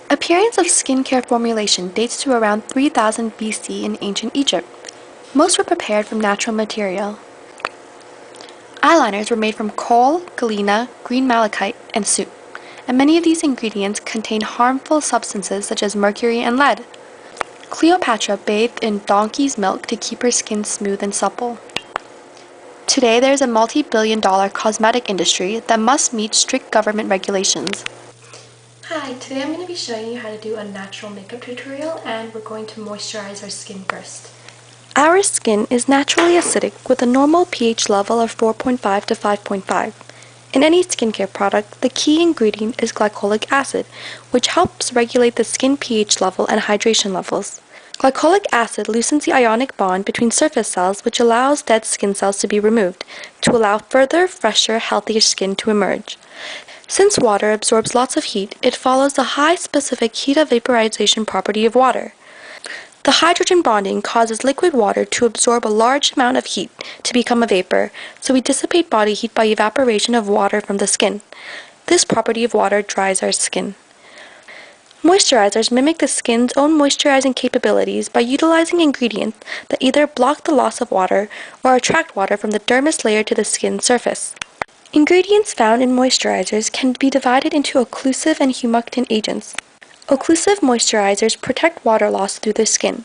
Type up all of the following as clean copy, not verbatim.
Appearance of skincare formulation dates to around 3000 BC in ancient Egypt. Most were prepared from natural material. Eyeliners were made from coal, galena, green malachite, and soot, and many of these ingredients contain harmful substances such as mercury and lead. Cleopatra bathed in donkey's milk to keep her skin smooth and supple. Today, there is a multi-billion-dollar cosmetic industry that must meet strict government regulations. Hi, today I'm going to be showing you how to do a natural makeup tutorial, and we're going to moisturize our skin first. Our skin is naturally acidic with a normal pH level of 4.5 to 5.5. In any skincare product, the key ingredient is glycolic acid, which helps regulate the skin pH level and hydration levels. Glycolic acid loosens the ionic bond between surface cells, which allows dead skin cells to be removed, to allow further, fresher, healthier skin to emerge. Since water absorbs lots of heat, it follows the high specific heat of vaporization property of water. The hydrogen bonding causes liquid water to absorb a large amount of heat to become a vapor, so we dissipate body heat by evaporation of water from the skin. This property of water dries our skin. Moisturizers mimic the skin's own moisturizing capabilities by utilizing ingredients that either block the loss of water or attract water from the dermis layer to the skin surface. Ingredients found in moisturizers can be divided into occlusive and humectant agents. Occlusive moisturizers protect water loss through the skin.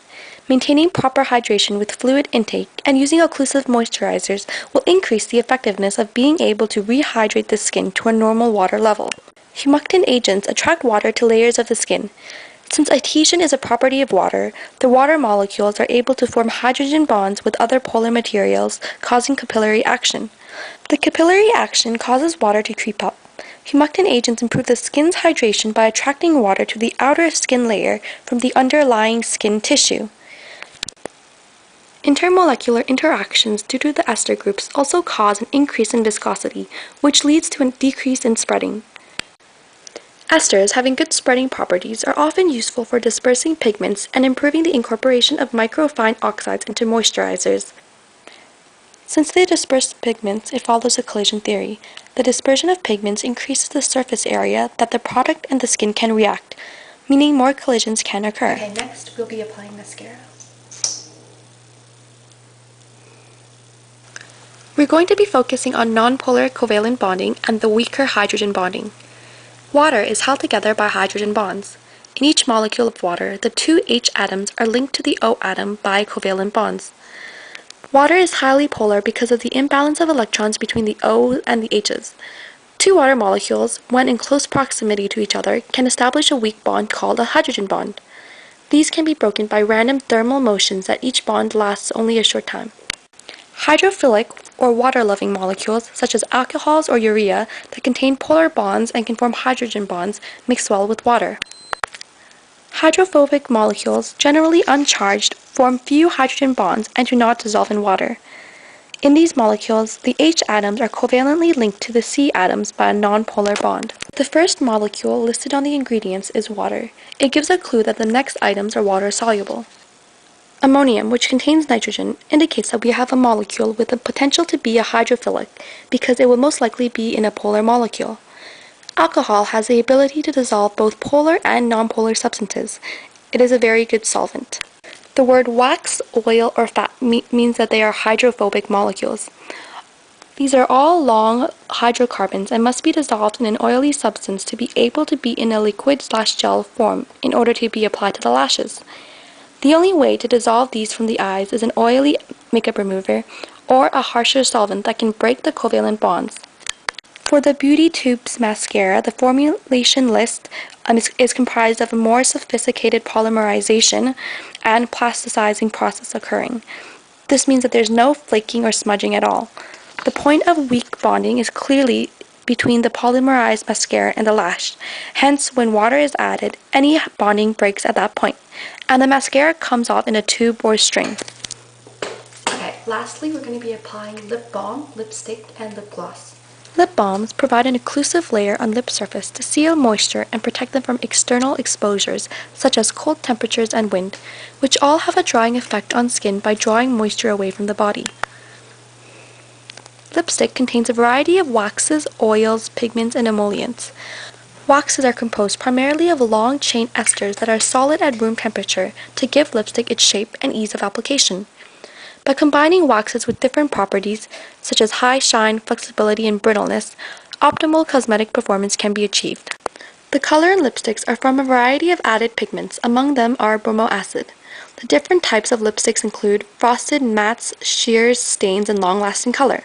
Maintaining proper hydration with fluid intake and using occlusive moisturizers will increase the effectiveness of being able to rehydrate the skin to a normal water level. Humectant agents attract water to layers of the skin. Since adhesion is a property of water, the water molecules are able to form hydrogen bonds with other polar materials, causing capillary action. The capillary action causes water to creep up. Humectant agents improve the skin's hydration by attracting water to the outer skin layer from the underlying skin tissue. Intermolecular interactions due to the ester groups also cause an increase in viscosity, which leads to a decrease in spreading. Esters, having good spreading properties, are often useful for dispersing pigments and improving the incorporation of microfine oxides into moisturizers. Since they disperse pigments, it follows a collision theory. The dispersion of pigments increases the surface area that the product and the skin can react, meaning more collisions can occur. Okay, next we'll be applying mascara. We're going to be focusing on nonpolar covalent bonding and the weaker hydrogen bonding. Water is held together by hydrogen bonds. In each molecule of water, the two H atoms are linked to the O atom by covalent bonds. Water is highly polar because of the imbalance of electrons between the O and the H's. Two water molecules, when in close proximity to each other, can establish a weak bond called a hydrogen bond. These can be broken by random thermal motions that each bond lasts only a short time. Hydrophilic or water-loving molecules, such as alcohols or urea, that contain polar bonds and can form hydrogen bonds, mix well with water. Hydrophobic molecules, generally uncharged, form few hydrogen bonds and do not dissolve in water. In these molecules, the H atoms are covalently linked to the C atoms by a nonpolar bond. The first molecule listed on the ingredients is water. It gives a clue that the next items are water-soluble. Ammonium, which contains nitrogen, indicates that we have a molecule with the potential to be a hydrophilic because it will most likely be in a polar molecule. Alcohol has the ability to dissolve both polar and nonpolar substances. It is a very good solvent. The word wax, oil, or fat means that they are hydrophobic molecules. These are all long hydrocarbons and must be dissolved in an oily substance to be able to be in a liquid/gel form in order to be applied to the lashes. The only way to dissolve these from the eyes is an oily makeup remover or a harsher solvent that can break the covalent bonds. For the Beauty Tubes mascara, the formulation list is comprised of a more sophisticated polymerization and plasticizing process occurring. This means that there's no flaking or smudging at all. The point of weak bonding is clearly between the polymerized mascara and the lash. Hence, when water is added, any bonding breaks at that point, and the mascara comes off in a tube or string. Okay, lastly, we're going to be applying lip balm, lipstick, and lip gloss. Lip balms provide an occlusive layer on lip surface to seal moisture and protect them from external exposures, such as cold temperatures and wind, which all have a drying effect on skin by drawing moisture away from the body. Lipstick contains a variety of waxes, oils, pigments, and emollients. Waxes are composed primarily of long-chain esters that are solid at room temperature to give lipstick its shape and ease of application. By combining waxes with different properties, such as high shine, flexibility, and brittleness, optimal cosmetic performance can be achieved. The color in lipsticks are from a variety of added pigments, among them are bromo acid. The different types of lipsticks include frosted, mattes, sheers, stains, and long-lasting color.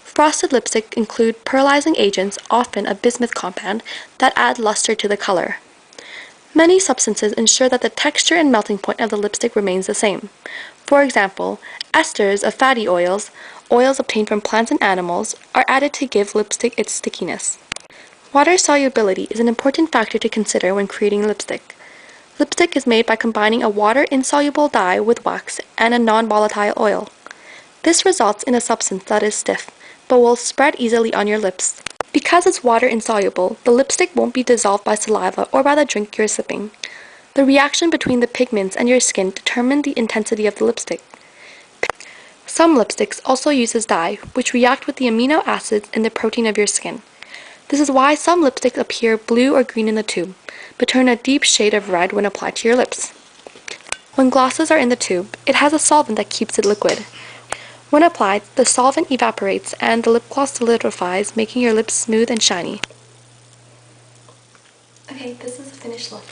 Frosted lipstick include pearlizing agents, often a bismuth compound, that add luster to the color. Many substances ensure that the texture and melting point of the lipstick remains the same. For example, esters of fatty oils, oils obtained from plants and animals, are added to give lipstick its stickiness. Water solubility is an important factor to consider when creating lipstick. Lipstick is made by combining a water-insoluble dye with wax and a non-volatile oil. This results in a substance that is stiff, but will spread easily on your lips. Because it's water-insoluble, the lipstick won't be dissolved by saliva or by the drink you're sipping. The reaction between the pigments and your skin determine the intensity of the lipstick. Some lipsticks also uses dye, which react with the amino acids in the protein of your skin. This is why some lipsticks appear blue or green in the tube, but turn a deep shade of red when applied to your lips. When glosses are in the tube, it has a solvent that keeps it liquid. When applied, the solvent evaporates and the lip gloss solidifies, making your lips smooth and shiny. Okay, this is a finished look.